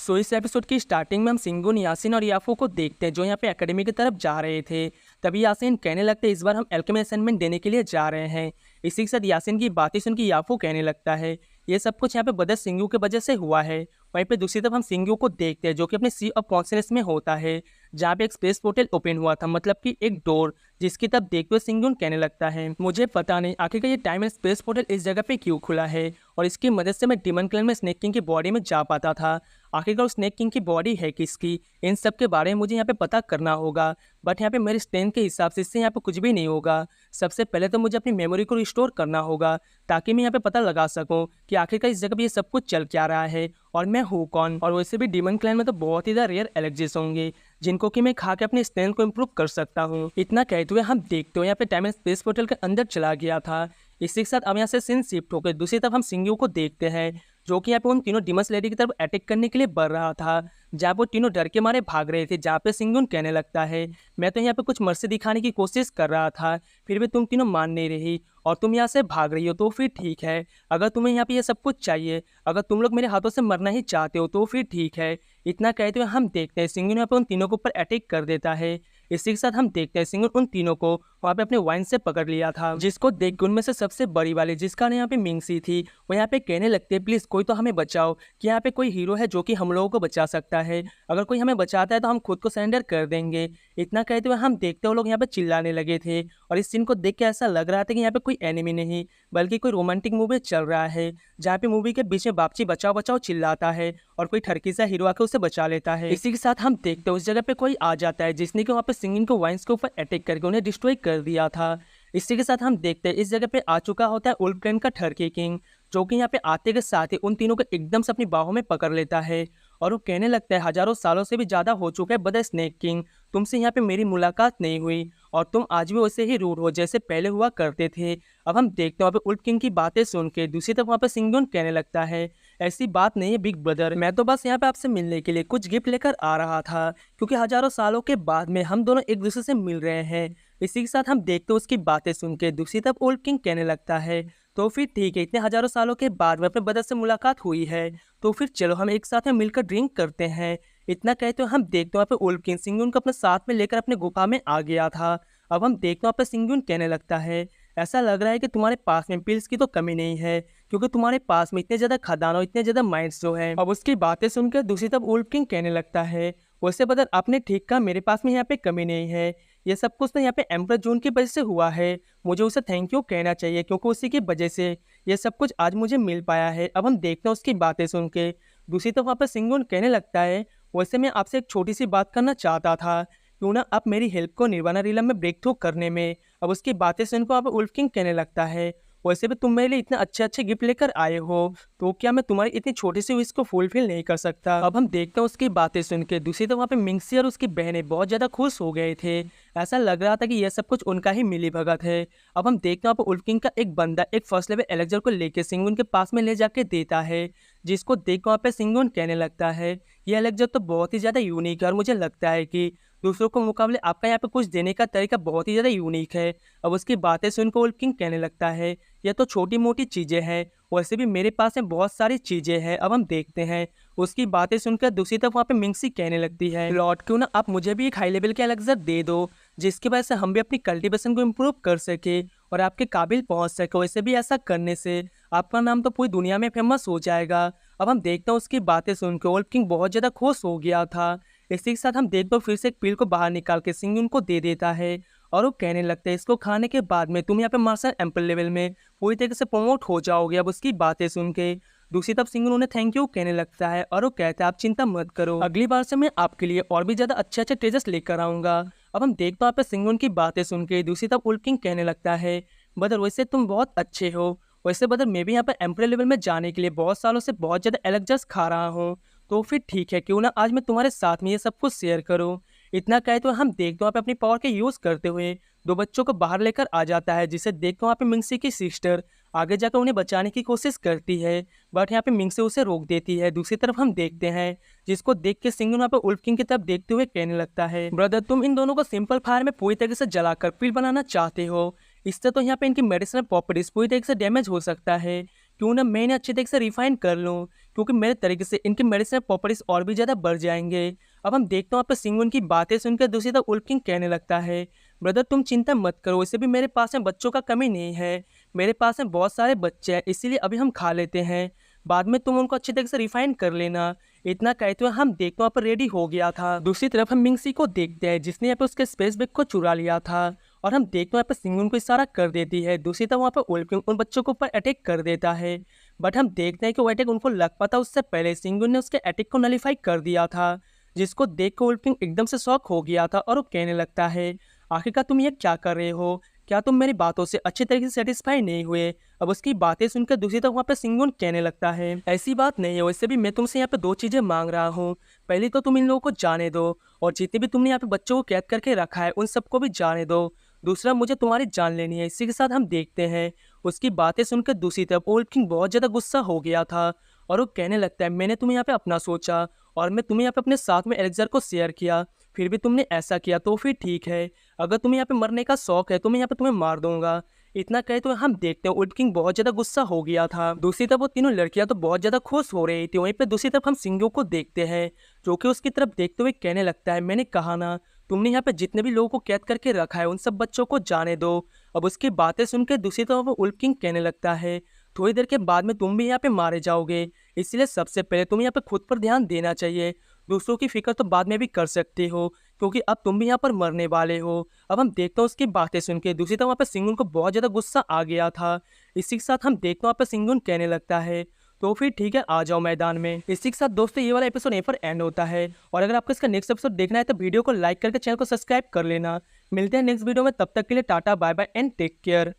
सो इस एपिसोड की स्टार्टिंग में हम सिंगुन, यासिन और याफो को देखते हैं जो यहाँ पे एकेडमी की तरफ जा रहे थे। तभी यासिन कहने लगता है इस बार हम एल्केमी असाइनमेंट देने के लिए जा रहे हैं। इसी के साथ यासिन की बातें सुन के याफो कहने लगता है ये सब कुछ यहाँ पे बदर सिंगू के वजह से हुआ है। वहीं पे दूसरी तरफ हम सिंगू को देखते हैं जो कि अपने सी ऑफ कॉन्शियसनेस में होता है, जहाँ पे एक स्पेस पोर्टल ओपन हुआ था, मतलब कि एक डोर, जिसकी तब देखते हुए सिंगुन कहने लगता है मुझे पता नहीं आखिर ये टाइम एंड स्पेस पोर्टल इस जगह पे क्यों खुला है, और इसकी मदद से मैं डिमन क्लैन में स्नेक किंग की बॉडी में जा पाता था। आखिरकार स्नेक किंग की बॉडी है किसकी, इन सब के बारे में मुझे यहाँ पे पता करना होगा। बट यहाँ पे मेरे स्ट्रेंथ के हिसाब से इससे यहाँ पे कुछ भी नहीं होगा। सबसे पहले तो मुझे अपनी मेमोरी को रिस्टोर करना होगा ताकि मैं यहाँ पे पता लगा सकूं कि आखिरकार इस जगह पे ये सब कुछ चल क्या रहा है और मैं हूँ कौन। और वैसे भी डिमन क्लैन में तो बहुत ही ज़्यादा रेयर एलर्जीज होंगे जिनको कि मैं खा के अपने स्ट्रेंथ को इम्प्रूव कर सकता हूँ। इतना कहते हुए हम देखते हो यहाँ पे टाइम एंड स्पेस पोर्टल के अंदर चला गया था। इसी के साथ अब यहाँ से सीन शिफ्ट होकर दूसरी तरफ हम सिंगू को देखते हैं जो कि यहाँ पे उन तीनों डिमस लेडी की तरफ अटैक करने के लिए बढ़ रहा था, जहाँ वो तीनों डर के मारे भाग रहे थे। जहाँ पे सिंगुन कहने लगता है मैं तो यहाँ पे कुछ मर्सी दिखाने की कोशिश कर रहा था, फिर भी तुम तीनों मान नहीं रही और तुम यहाँ से भाग रही हो, तो फिर ठीक है। अगर तुम्हें यहाँ पे ये सब कुछ चाहिए, अगर तुम लोग मेरे हाथों से मरना ही चाहते हो तो फिर ठीक है। इतना कहते हुए हम देखते हैं सिंगुन यहाँ पे उन तीनों के ऊपर अटैक कर देता है। इसी के साथ हम देखते हैं सिंगुन उन तीनों को वहाँ पे अपने वाइन से पकड़ लिया था, जिसको देख के उनमें से सबसे बड़ी वाली जिसका नाम यहाँ पे मिंगसी थी, वो यहाँ पे कहने लगते हैं प्लीज कोई तो हमें बचाओ, कि यहाँ पे कोई हीरो है जो कि हम लोगों को बचा सकता है। अगर कोई हमें बचाता है तो हम खुद को सरेंडर कर देंगे। इतना कहते हुए हम देखते हो लोग यहाँ पे चिल्लाने लगे थे और इस सीन को देख के ऐसा लग रहा था कि यहाँ पे कोई एनिमी नहीं बल्कि कोई रोमांटिक मूवी चल रहा है, जहाँ पे मूवी के बीच में बापची बचाओ बचाओ चिल्लाता है और कोई ठरकी सा हीरो आकर उसे बचा लेता है। इसी के साथ हम देखते हैं उस जगह पे कोई आ जाता है जिसने कि वहाँ पे सिंगिंग को वाइन्स के ऊपर अटैक करके उन्हें डिस्ट्रॉय कर दिया था। इसी के साथ हम देखते हैं इस जगह पे आ चुका होता है वुल्फ क्लैन का ठरकी किंग, जो कि यहाँ पे आते के साथ ही उन तीनों को एकदम से अपनी बाहों में पकड़ लेता है और वो कहने लगता है हजारों सालों से भी ज्यादा हो चुका है बद स्नेक किंग, तुमसे यहाँ पे मेरी मुलाकात नहीं हुई और तुम आज भी वैसे ही रूड हो जैसे पहले हुआ करते थे। अब हम देखते हैं वहाँ पे वुल्फ किंग की बातें सुन के दूसरी तरफ वहाँ पे सिंगुन कहने लगता है ऐसी बात नहीं है बिग ब्रदर, मैं तो बस यहाँ पे आपसे मिलने के लिए कुछ गिफ्ट लेकर आ रहा था, क्योंकि हजारों सालों के बाद में हम दोनों एक दूसरे से मिल रहे हैं। इसी के साथ हम देखते हैं उसकी बातें सुन के दूसरी तरफ वुल्फ किंग कहने लगता है तो फिर ठीक है, इतने हजारों सालों के बाद में अपने ब्रदर से मुलाकात हुई है तो फिर चलो हम एक साथ में मिलकर ड्रिंक करते हैं। इतना कहते हो हम देखते हैं वहाँ पे वुल्फ किंग सिंगुन को अपने साथ में लेकर अपने गुफा में आ गया था। अब हम देखते हैं वहाँ पे सिंगुन कहने लगता है ऐसा लग रहा है कि तुम्हारे पास में पिल्स की तो कमी नहीं है, क्योंकि तुम्हारे पास में इतने ज्यादा खदान और इतने ज्यादा माइंड्स जो है। अब उसकी बातें सुनकर दूसरी तरफ वुल्फ किंग कहने लगता है वैसे ब्रदर आपने ठीक कहा, मेरे पास में यहाँ पे कमी नहीं है, ये सब कुछ तो यहाँ पे एम्परर जून की वजह से हुआ है, मुझे उसे थैंक यू कहना चाहिए क्योंकि उसी की वजह से ये सब कुछ आज मुझे मिल पाया है। अब हम देखते हैं उसकी बातें सुन के दूसरी तरफ वहाँ पर सिंगुन कहने लगता है वैसे मैं आपसे एक छोटी सी बात करना चाहता था, क्यों ना आप मेरी हेल्प को निर्वाणा रिलम में ब्रेक थ्रू करने में। अब उसकी बातें सुनकर वहाँ पर वुल्फ किंग कहने लगता है वैसे भी तुम मेरे लिए इतने अच्छे अच्छे गिफ्ट लेकर आए हो तो क्या मैं तुम्हारी इतनी छोटी सी विश को फुलफिल नहीं कर सकता। अब हम देखते हैं उसकी बातें सुन के दूसरी तरफ वहाँ पे मिंगसी और उसकी बहनें बहुत ज्यादा खुश हो गए थे, ऐसा लग रहा था कि यह सब कुछ उनका ही मिली भगत है। अब हम देखते हैं वहाँ पे वुल्फ किंग का एक बंदा एक फर्स्ट लेवल एलेक्जर को लेकर सिंगुन के पास में ले जाके देता है, जिसको देख वहाँ पे सिंगुन कहने लगता है ये एलेक्जर तो बहुत ही ज्यादा यूनिक है और मुझे लगता है कि दूसरों के मुकाबले आपका यहाँ पे कुछ देने का तरीका बहुत ही ज़्यादा यूनिक है। अब उसकी बातें सुनकर वुल्फ किंग कहने लगता है यह तो छोटी मोटी चीज़ें हैं, वैसे भी मेरे पास में बहुत सारी चीज़ें हैं। अब हम देखते हैं उसकी बातें सुनकर दूसरी तरफ वहाँ पे मिंगसी कहने लगती है लॉर्ड क्यों ना आप मुझे भी एक हाई लेवल के एलेक्जर दे दो, जिसकी वजह से हम भी अपनी कल्टीवेशन को इम्प्रूव कर सके और आपके काबिल पहुँच सके। वैसे भी ऐसा करने से आपका नाम तो पूरी दुनिया में फेमस हो जाएगा। अब हम देखते हैं उसकी बातें सुनकर वुल्फ किंग बहुत ज़्यादा खुश हो गया था। इसी के साथ हम देखते फिर से एक पील को बाहर निकाल के सिंगुन को दे देता है और वो कहने लगता है इसको खाने के बाद में तुम यहाँ पे मार्शल एम्पर लेवल में पूरी तरीके से प्रमोट हो जाओगे। अब उसकी बातें सुन के दूसरी तरफ सिंगुन उन्हें थैंक यू कहने लगता है और वो कहता है आप चिंता मत करो, अगली बार से मैं आपके लिए और भी ज्यादा अच्छे अच्छे ट्रेजर्स लेकर आऊंगा। अब हम देखते हैं सिंगुन की बातें सुन के दूसरी तरफ वुल्फ किंग कहने लगता है बदर वैसे तुम बहुत अच्छे हो, वैसे बदर मैं भी यहाँ पर एम्पर लेवल में जाने के लिए बहुत सालों से बहुत ज्यादा एलेक्जर्स खा रहा हूँ, तो फिर ठीक है क्यों ना आज मैं तुम्हारे साथ में ये सब कुछ शेयर करूं। इतना कहे तो हम देखते वहाँ पे अपनी पावर के यूज करते हुए दो बच्चों को बाहर लेकर आ जाता है, जिसे देखते वहाँ पे मिंगसी की सिस्टर आगे जाकर उन्हें बचाने की कोशिश करती है, बट यहाँ पे मिंगसी उसे रोक देती है। दूसरी तरफ हम देखते हैं जिसको देख के सिंगुन वहाँ पे वुल्फ किंग की तरफ देखते हुए कहने लगता है ब्रदर तुम इन दोनों को सिंपल फायर में पूरी तरीके से जलाकर पिल बनाना चाहते हो, इससे तो यहाँ पे इनकी मेडिसिनल प्रॉपर्टीज पूरी तरीके से डैमेज हो सकता है, क्यों ना मैं इन्हें अच्छी तरीके से रिफाइन कर लूँ, क्योंकि मेरे तरीके से इनके मेडिसिन प्रॉपर्टीज और भी ज़्यादा बढ़ जाएंगे। अब हम देखते हैं वहाँ पर सिंगुन की बातें सुनकर दूसरी तरफ उल्फ किंग कहने लगता है, ब्रदर तुम चिंता मत करो, वैसे भी मेरे पास में बच्चों का कमी नहीं है, मेरे पास में बहुत सारे बच्चे हैं, इसीलिए अभी हम खा लेते हैं, बाद में तुम उनको अच्छी तरीके से रिफाइन कर लेना। इतना कहते हुए हम देखते हैं वहाँ पर रेडी हो गया था। दूसरी तरफ हम मिंगसी को देखते हैं जिसने यहाँ पे उसके स्पेस बैग को चुरा लिया था, और हम देखते हैं वहाँ पर सिंगुन को इशारा कर देती है। दूसरी तरफ वहाँ पर उल्फ किंग उन बच्चों के ऊपर अटैक कर देता है, बट हम देखते हैं कि वो अटैक उनको लग पाता उससे पहले सिंगुन ने उसके अटैक को नलीफाई कर दिया था, जिसको देख कर उल्फ किंग एकदम से शॉक हो गया था और वो कहने लगता है, आखिरकार तुम ये क्या कर रहे हो, क्या तुम मेरी बातों से अच्छी तरीके से सेटिस्फाई नहीं हुए। अब उसकी बातें सुनकर दूसरी तरफ वहाँ पे सिंगुन कहने लगता है, ऐसी बात नहीं है, वैसे भी मैं तुमसे यहाँ पे दो चीज़ें मांग रहा हूँ। पहले तो तुम इन लोगों को जाने दो, और जितने भी तुमने यहाँ पे बच्चों को कैद करके रखा है उन सबको भी जाने दो। दूसरा, मुझे तुम्हारी जान लेनी है। इसी के साथ हम देखते हैं उसकी बातें सुनकर दूसरी तरफ ओल्ड किंग बहुत ज़्यादा गुस्सा हो गया था, और वो कहने लगता है, मैंने तुम्हें यहाँ पे अपना सोचा और मैं तुम्हें यहाँ पे अपने साथ में एलेक्सर को शेयर किया, फिर भी तुमने ऐसा किया, तो फिर ठीक है, अगर तुम्हें यहाँ पे मरने का शौक है तो मैं यहाँ पे तुम्हें मार दूंगा। इतना कहे तो हम देखते हैं उल्फ किंग बहुत ज़्यादा गुस्सा हो गया था। दूसरी तरफ वो तीनों लड़कियां तो बहुत ज़्यादा खुश हो रही थी। वहीं पे दूसरी तरफ हम सिंगो को देखते हैं जो कि उसकी तरफ देखते हुए कहने लगता है, मैंने कहा ना, तुमने यहाँ पे जितने भी लोगों को कैद करके रखा है उन सब बच्चों को जाने दो। अब उसकी बातें सुनकर दूसरी तरफ वो उल्फ किंग कहने लगता है, थोड़ी देर के बाद में तुम भी यहाँ पे मारे जाओगे, इसलिए सबसे पहले तुम्हें यहाँ पे खुद पर ध्यान देना चाहिए, दूसरों की फिक्र तो बाद में भी कर सकते हो, क्योंकि अब तुम भी यहाँ पर मरने वाले हो। अब हम देखते हैं उसकी बातें सुन के दूसरी तरफ वहाँ पर सिंगुन को बहुत ज़्यादा गुस्सा आ गया था। इसी के साथ हम देखते हैं वहाँ पर सिंगुन कहने लगता है, तो फिर ठीक है, आ जाओ मैदान में। इसी के साथ दोस्तों ये वाला एपिसोड यहीं पर एंड होता है, और अगर आपको इसका नेक्स्ट एपिसोड देखना है तो वीडियो को लाइक करके चैनल को सब्सक्राइब कर लेना। मिलते हैं नेक्स्ट वीडियो में, तब तक के लिए tata bye bye and take care.